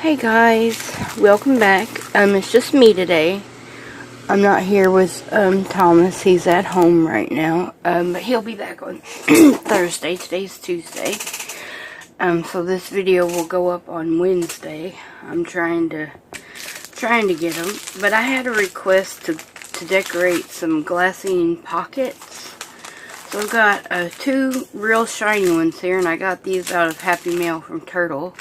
Hey guys, welcome back. It's just me today. I'm not here with Thomas. He's at home right now. But he'll be back on Thursday. Today's Tuesday. So this video will go up on Wednesday. I'm trying to get them. But I had a request to decorate some Glassine pockets. So I've got two real shiny ones here, and I got these out of Happy Mail from Turtle.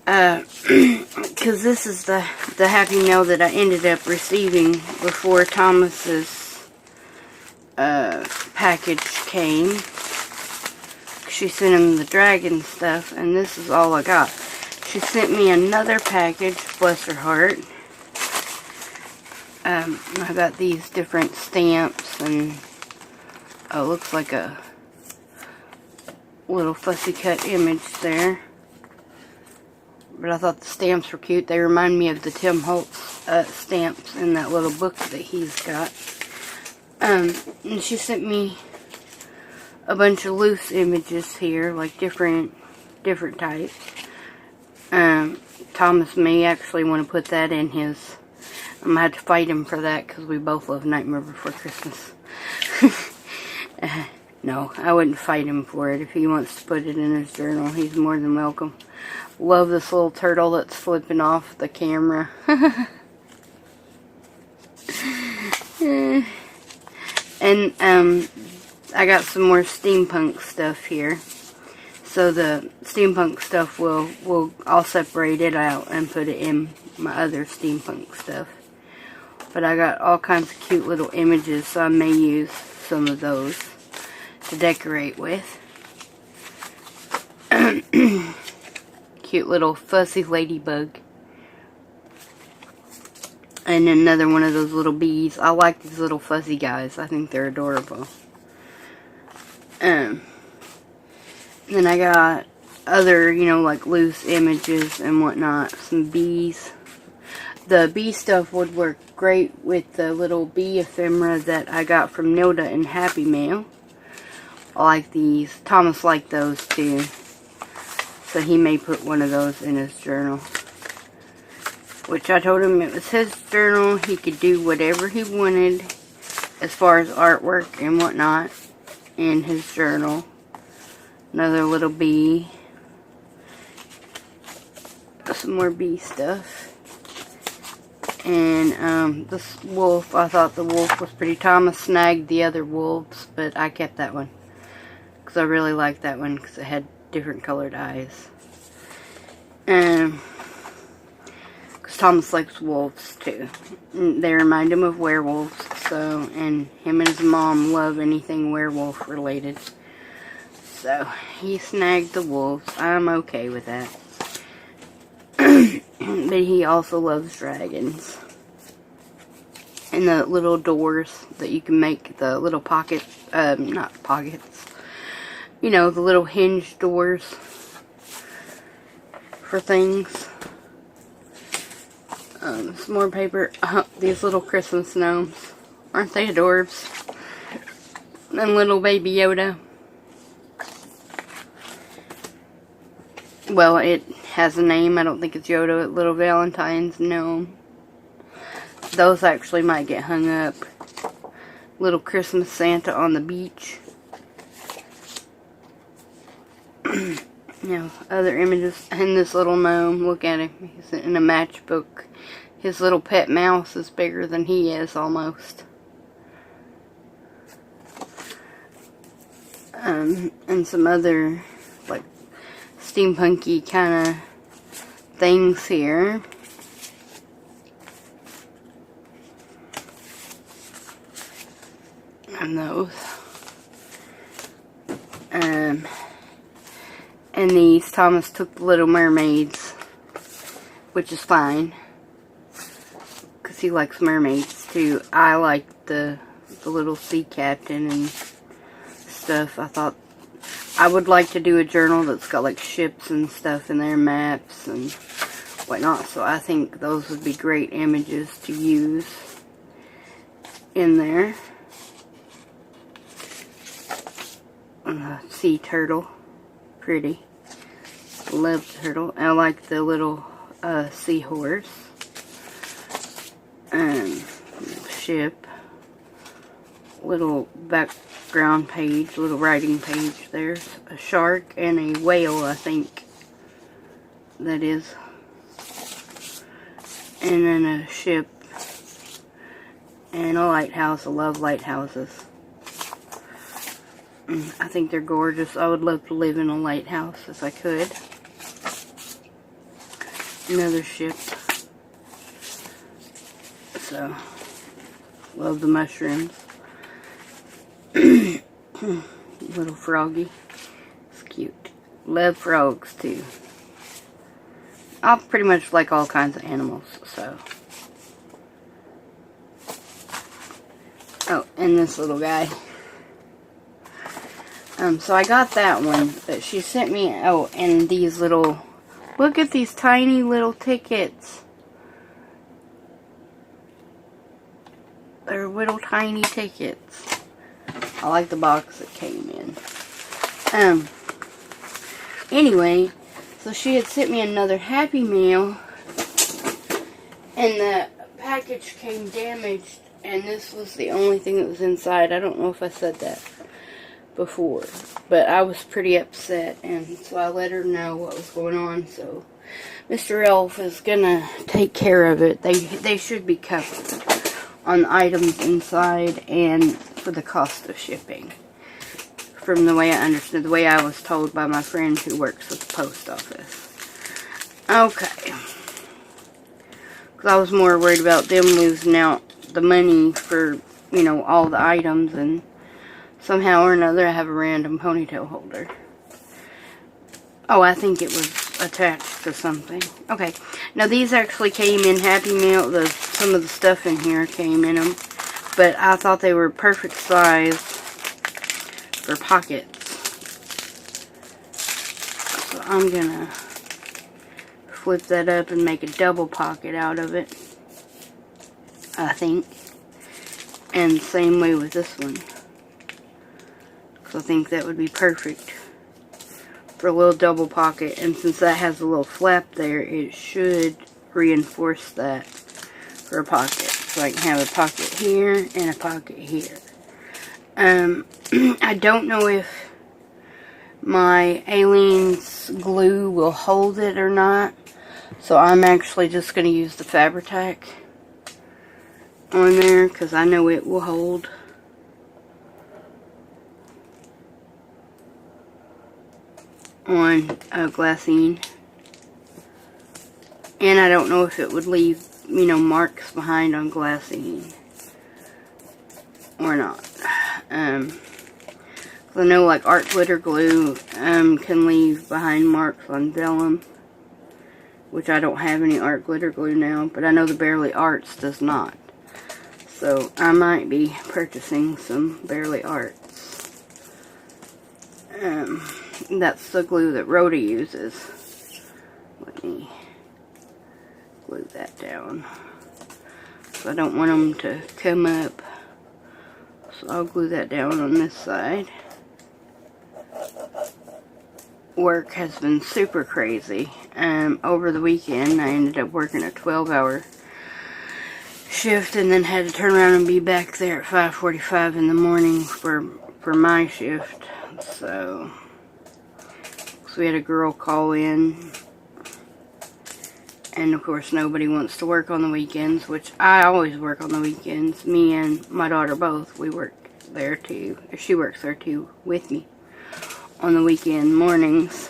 Because this is the Happy Mail that I ended up receiving before Thomas's package came. She sent him the dragon stuff, and this is all I got. She sent me another package, bless her heart. I got these different stamps, and it looks like a little fussy cut image there. But I thought the stamps were cute. They remind me of the Tim Holtz stamps in that little book that he's got. And she sent me a bunch of loose images here, like different types. Thomas may actually want to put that in his. I'm going to have to fight him for that because we both love Nightmare Before Christmas. No, I wouldn't fight him for it. If he wants to put it in his journal, he's more than welcome. Love this little turtle that's flipping off the camera. And I got some more steampunk stuff here. So the steampunk stuff I'll separate it out and put it in my other steampunk stuff. But I got all kinds of cute little images, so I may use some of those to decorate with. Cute little fuzzy ladybug. And another one of those little bees. I like these little fuzzy guys. I think they're adorable. Then I got other, like loose images and whatnot. Some bees. The bee stuff would work great with the little bee ephemera that I got from Nilda in Happy Mail. I like these. Thomas liked those too. So he may put one of those in his journal. Which I told him it was his journal. He could do whatever he wanted as far as artwork and whatnot in his journal. Another little bee. Some more bee stuff. And this wolf, I thought the wolf was pretty. Thomas snagged the other wolves, but I kept that one. Because I really liked that one because it had different colored eyes. Because Thomas likes wolves too. They remind him of werewolves. So, and him and his mom love anything werewolf related. So, he snagged the wolves. I'm okay with that. But he also loves dragons. And the little doors that you can make, the little pocket, not pockets. You know, the little hinge doors for things. Some more paper. These little Christmas gnomes. Aren't they adorbs? And little baby Yoda. Well, it has a name. I don't think it's Yoda. Little Valentine's gnome. Those actually might get hung up. Little Christmas Santa on the beach. Other images. And this little gnome, look at him. He's in a matchbook. His little pet mouse is bigger than he is, almost. And some other, like, steampunky kind of things here. And those. And these, Thomas took the Little Mermaids, which is fine, because he likes mermaids too. I like the little sea captain and stuff. I thought I would like to do a journal that's got like ships and stuff in there, maps and whatnot, so I think those would be great images to use in there. Sea turtle, pretty. Love the turtle. I like the little seahorse. Ship. Little background page, little writing page. There's a shark and a whale, I think that is. And then a ship. And a lighthouse. I love lighthouses. I think they're gorgeous. I would love to live in a lighthouse if I could. Another ship. So, love the mushrooms. Little froggy. It's cute. Love frogs too. I pretty much like all kinds of animals, so. Oh, and this little guy. So I got that one, but she sent me, oh, and these little, look at these tiny little tickets. They're little tiny tickets. I like the box that came in. Anyway, so she had sent me another Happy Meal, and the package came damaged, and this was the only thing that was inside. I don't know if I said that before, but I was pretty upset, and so I let her know what was going on. So Mr. Elf is gonna take care of it. They should be covered on the items inside and for the cost of shipping, from the way I understood, the way I was told by my friend who works at the post office. Okay, because I was more worried about them losing out the money for, you know, all the items, and somehow or another I have a random ponytail holder. Oh, I think it was attached to something. Okay, now these actually came in Happy Meal. Some of the stuff in here came in them, but I thought they were perfect size for pockets. So I'm gonna flip that up and make a double pocket out of it, I think. And same way with this one. So I think that would be perfect for a little double pocket, and since that has a little flap there, it should reinforce that for a pocket. So I can have a pocket here and a pocket here. I don't know if my Aleene's glue will hold it or not, so I'm actually just going to use the Fabri-Tac on there, because I know it will hold. On Glassine, and I don't know if it would leave, you know, marks behind on Glassine or not. I know like art glitter glue can leave behind marks on vellum, which I don't have any art glitter glue now, but I know the Barely Arts does not. So I might be purchasing some Barely Arts. That's the glue that Rhoda uses. Let me glue that down. So I don't want them to come up. So I'll glue that down on this side. Work has been super crazy. Over the weekend, I ended up working a 12-hour shift, and then had to turn around and be back there at 5:45 in the morning for my shift. So we had a girl call in, and of course nobody wants to work on the weekends, which I always work on the weekends. Me and my daughter both, we work there too. She works there too with me on the weekend mornings.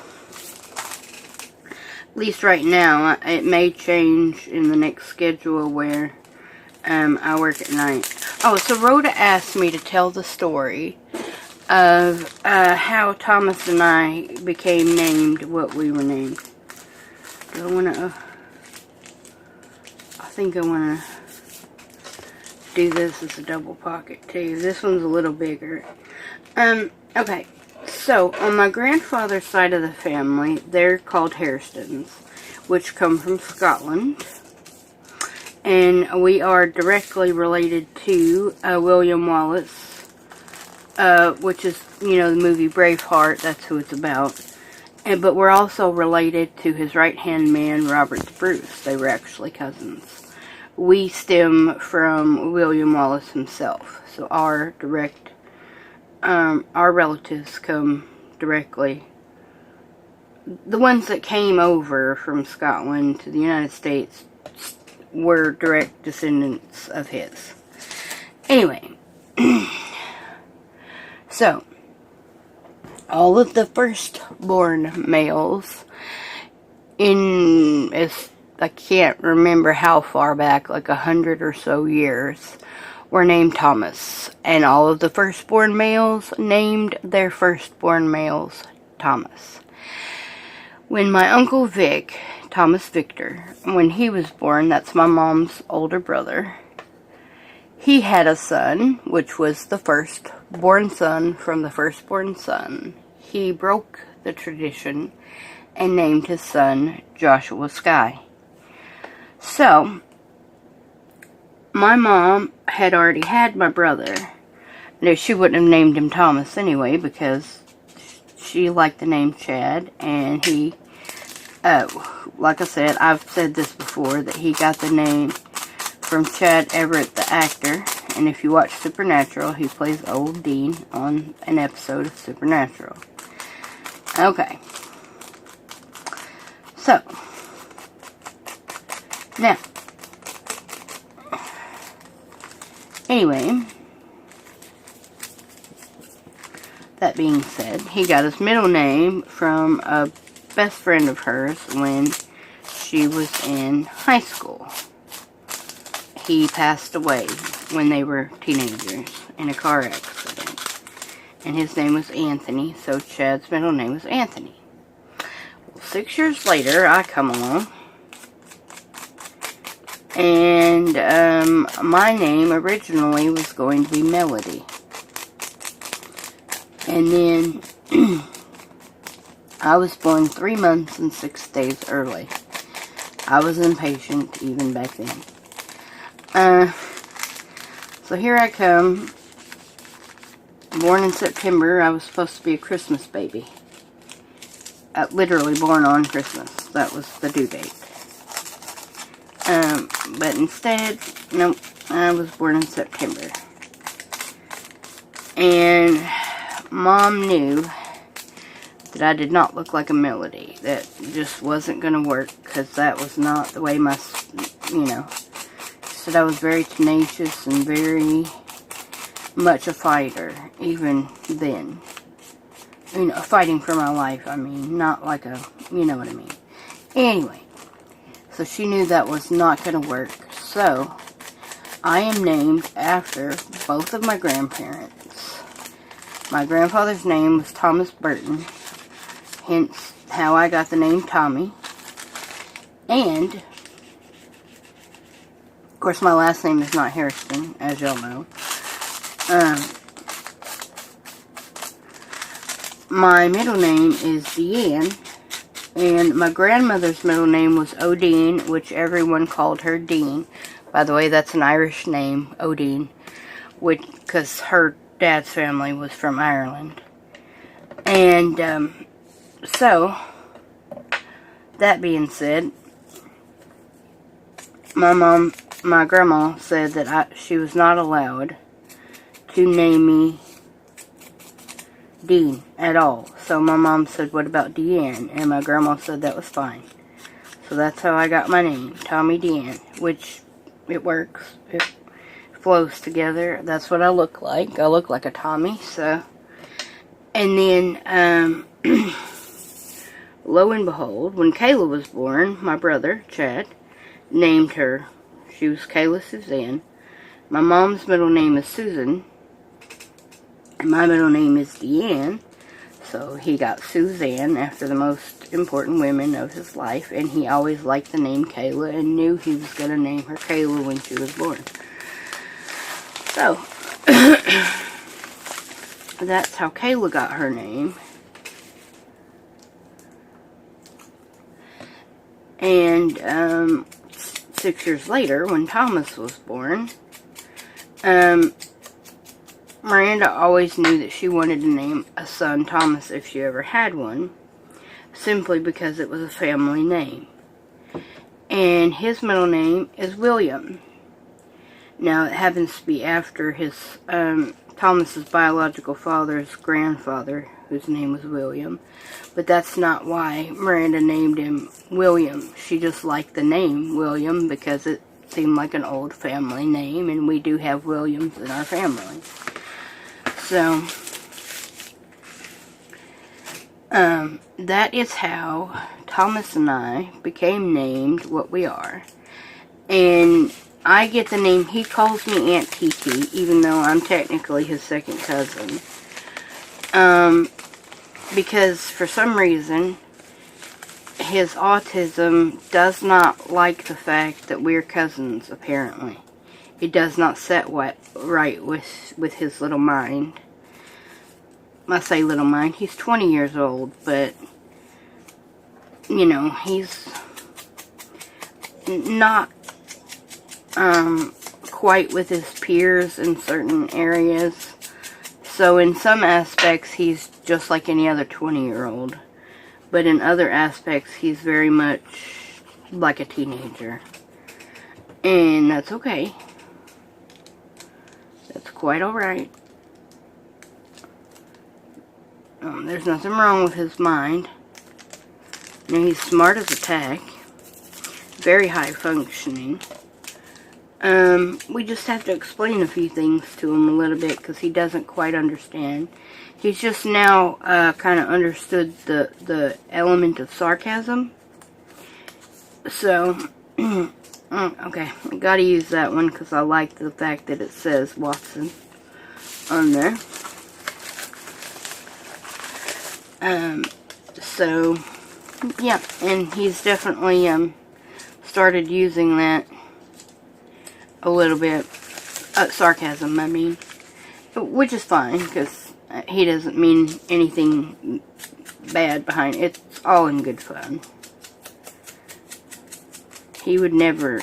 At least right now. It may change in the next schedule where I work at night. Oh, so Rhoda asked me to tell the story of how Thomas and I became named what we were named. I think I want to do this as a double pocket too. This one's a little bigger. Okay, so on my grandfather's side of the family, they're called Hairstons, which come from Scotland. And we are directly related to William Wallace, which is, you know, the movie Braveheart. That's who it's about. but we're also related to his right-hand man, Robert Bruce. They were actually cousins. We stem from William Wallace himself. So our relatives come directly. The ones that came over from Scotland to the United States were direct descendants of his. Anyway, so all of the firstborn males I can't remember how far back, like 100 or so years, were named Thomas. And all of the firstborn males named their firstborn males Thomas. When my Uncle Vic, Thomas Victor, when he was born, that's my mom's older brother, he had a son, which was the firstborn son from the firstborn son. He broke the tradition and named his son Joshua Sky. So, my mom had already had my brother. No, she wouldn't have named him Thomas anyway, because she liked the name Chad, and he, like I said, I've said this before, that he got the name from Chad Everett, the actor. And if you watch Supernatural, he plays Old Dean on an episode of Supernatural. Okay. So, now, anyway, that being said, he got his middle name from a best friend of hers when she was in high school. He passed away when they were teenagers in a car accident. And his name was Anthony, so Chad's middle name was Anthony. Well, 6 years later, I come along. And my name originally was going to be Melody. And then I was born 3 months and 6 days early. I was impatient even back then. So here I come. Born in September. I was supposed to be a Christmas baby. Literally born on Christmas. That was the due date. But instead, nope, I was born in September. And Mom knew that I did not look like a Melody. That just wasn't going to work, because that was not the way my, she said I was very tenacious and very much a fighter, even then. Fighting for my life, I mean, not like a, you know what I mean. Anyway, so she knew that was not going to work. So, I am named after both of my grandparents. My grandfather's name was Thomas Burton, hence how I got the name Tommy. And, of course, my last name is not Hairston, as y'all know. My middle name is Deanne, and my grandmother's middle name was Odine, which everyone called her Dean. By the way, that's an Irish name, Odine, because her dad's family was from Ireland. And, so, that being said, my grandma said that she was not allowed to name me Dean at all. So my mom said, what about Deanne? And my grandma said that was fine. So that's how I got my name, Tommy Deanne, which it works. It flows together. That's what I look like. I look like a Tommy, so. And then, lo and behold, when Kayla was born, my brother, Chad, named her. She was Kayla Suzanne. My mom's middle name is Susan. And my middle name is Deanne. So he got Suzanne after the most important women of his life. And he always liked the name Kayla and knew he was going to name her Kayla when she was born. So, that's how Kayla got her name. And 6 years later, when Thomas was born, Miranda always knew that she wanted to name a son Thomas if she ever had one. simply because it was a family name. And his middle name is William. Now, it happens to be after his, Thomas's biological father's grandfather, whose name was William. But that's not why Miranda named him William. She just liked the name William because it seemed like an old family name, and we do have Williams in our family. So, that is how Thomas and I became named what we are. And I get the name, he calls me Aunt TT, even though I'm technically his second cousin. Because for some reason, his autism does not like the fact that we're cousins, apparently. It does not set right with his little mind. I say little mind, he's 20 years old, but, you know, he's not quite with his peers in certain areas. So in some aspects, he's just like any other 20-year-old. But in other aspects, he's very much like a teenager. And that's okay. That's quite alright. There's nothing wrong with his mind. You know, he's smart as a tack. Very high functioning. We just have to explain a few things to him a little bit because he doesn't quite understand. He's just now kind of understood the element of sarcasm. So, okay, I gotta use that one because I like the fact that it says Watson on there. So, yeah, and he's definitely started using that a little bit. Sarcasm, I mean. Which is fine, because he doesn't mean anything bad behind it. It's all in good fun. He would never,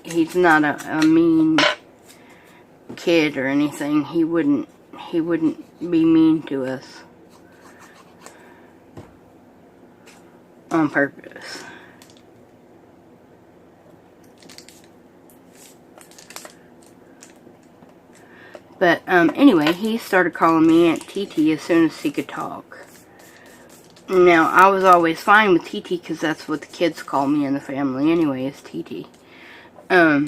he's not a mean kid or anything. He wouldn't be mean to us on purpose. But, anyway, he started calling me Aunt TT as soon as he could talk. Now, I was always fine with TT because that's what the kids call me in the family anyway, is TT. I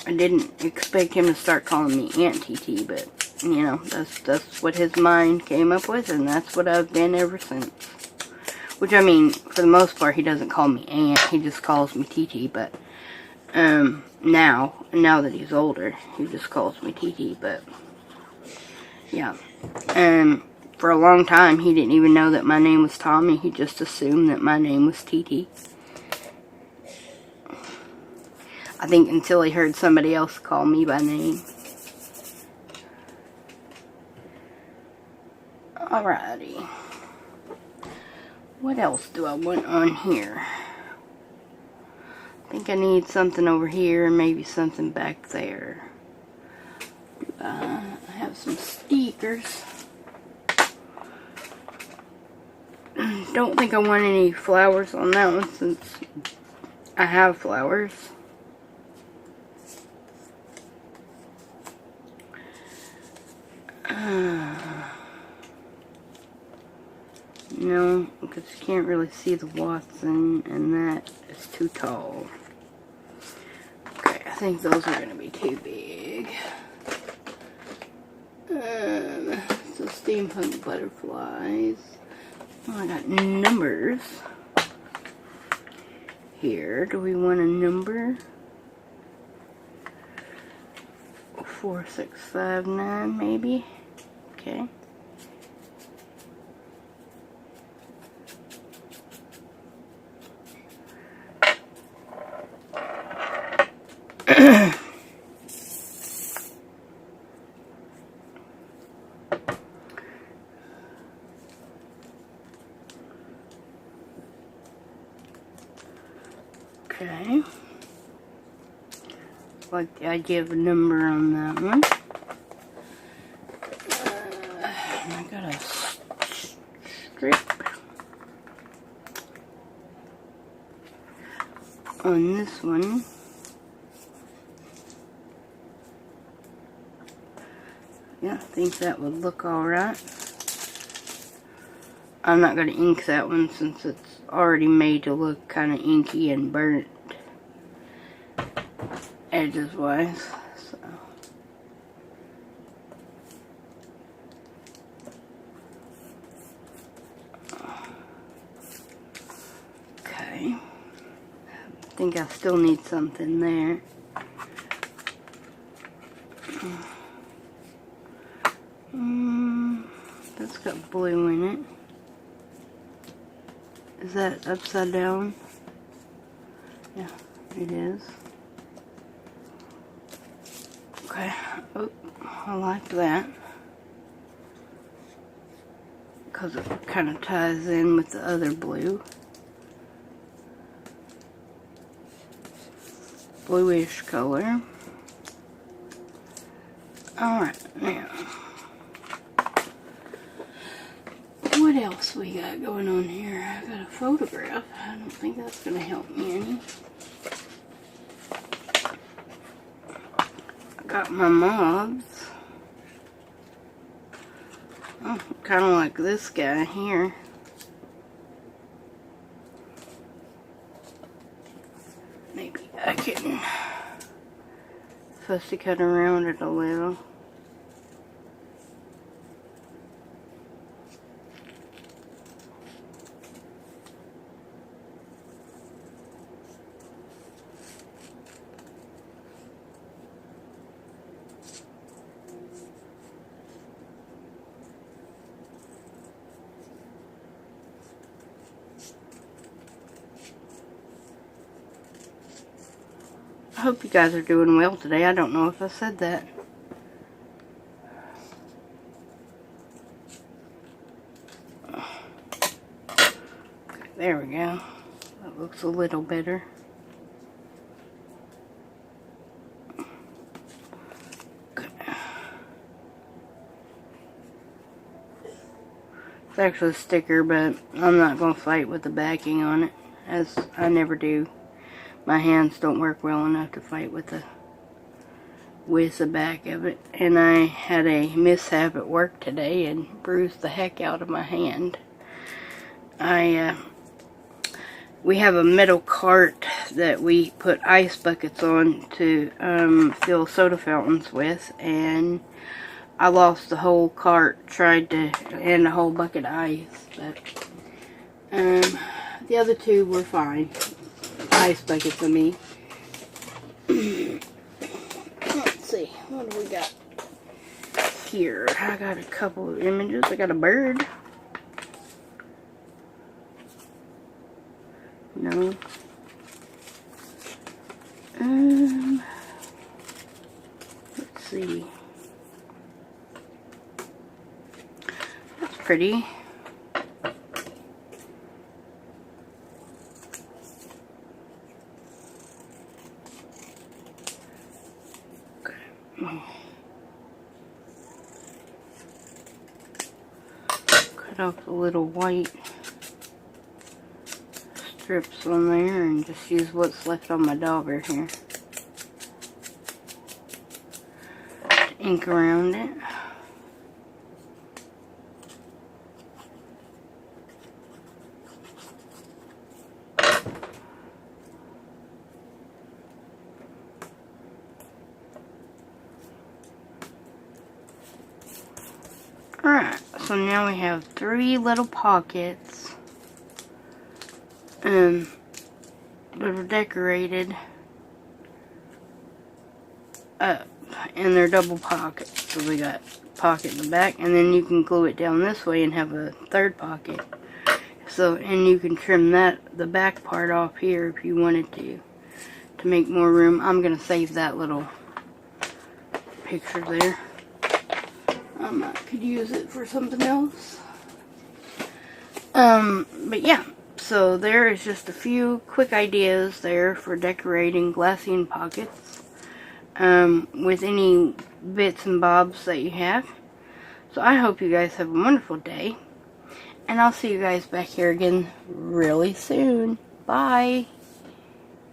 didn't expect him to start calling me Aunt TT, but, you know, that's what his mind came up with, and that's what I've been ever since. Which, I mean, for the most part, he doesn't call me Aunt, he just calls me TT, but, now that he's older, he just calls me TT, but, yeah. For a long time, he didn't even know that my name was Tommy, he just assumed that my name was TT. I think until he heard somebody else call me by name. Alrighty. What else do I want on here? I think I need something over here and maybe something back there. I have some stickers. Don't think I want any flowers on that one since I have flowers. No, because you can't really see the Watson, and that is too tall. Okay, I think those are going to be too big. So steampunk butterflies. Oh, I got numbers here. Do we want a number? 4, 6, 5, 9, maybe? Okay. Okay. Like the idea of a number on that one. I got a strip. on this one. Yeah, I think that would look alright. I'm not going to ink that one since it's already made to look kind of inky and burnt edges wise. So. Okay. I think I still need something there. That's got blue in it. Is that upside down? Yeah, it is. Okay. Oh, I like that. Because it kind of ties in with the other blue. Bluish color. Alright, now. What else we got going on here? I got a photograph. I don't think that's going to help me any. I got my mobs. Oh, kind of like this guy here. Maybe I can fussy cut around it a little. I hope you guys are doing well today. I don't know if I said that. Okay, there we go. That looks a little better. Okay. It's actually a sticker, but I'm not going to fight with the backing on it, as I never do. My hands don't work well enough to fight with the back of it. And I had a mishap at work today and bruised the heck out of my hand. We have a metal cart that we put ice buckets on to fill soda fountains with, and I lost the whole cart, and a whole bucket of ice, but the other two were fine. Ice buckets of me. Let's see, what do we got here? I got a couple of images. I got a bird. No. Let's see. That's pretty. Cut off the little white strips on there and just use what's left on my dauber here to ink around it. Alright, so now we have 3 little pockets that are decorated up, and they're double pockets. So we got a pocket in the back, and then you can glue it down this way and have a third pocket. So, and you can trim the back part off here if you wanted to make more room. I'm going to save that little picture there. I could use it for something else. But yeah, so there is just a few quick ideas there for decorating glassine pockets with any bits and bobs that you have. So I hope you guys have a wonderful day, and I'll see you guys back here again really soon. Bye.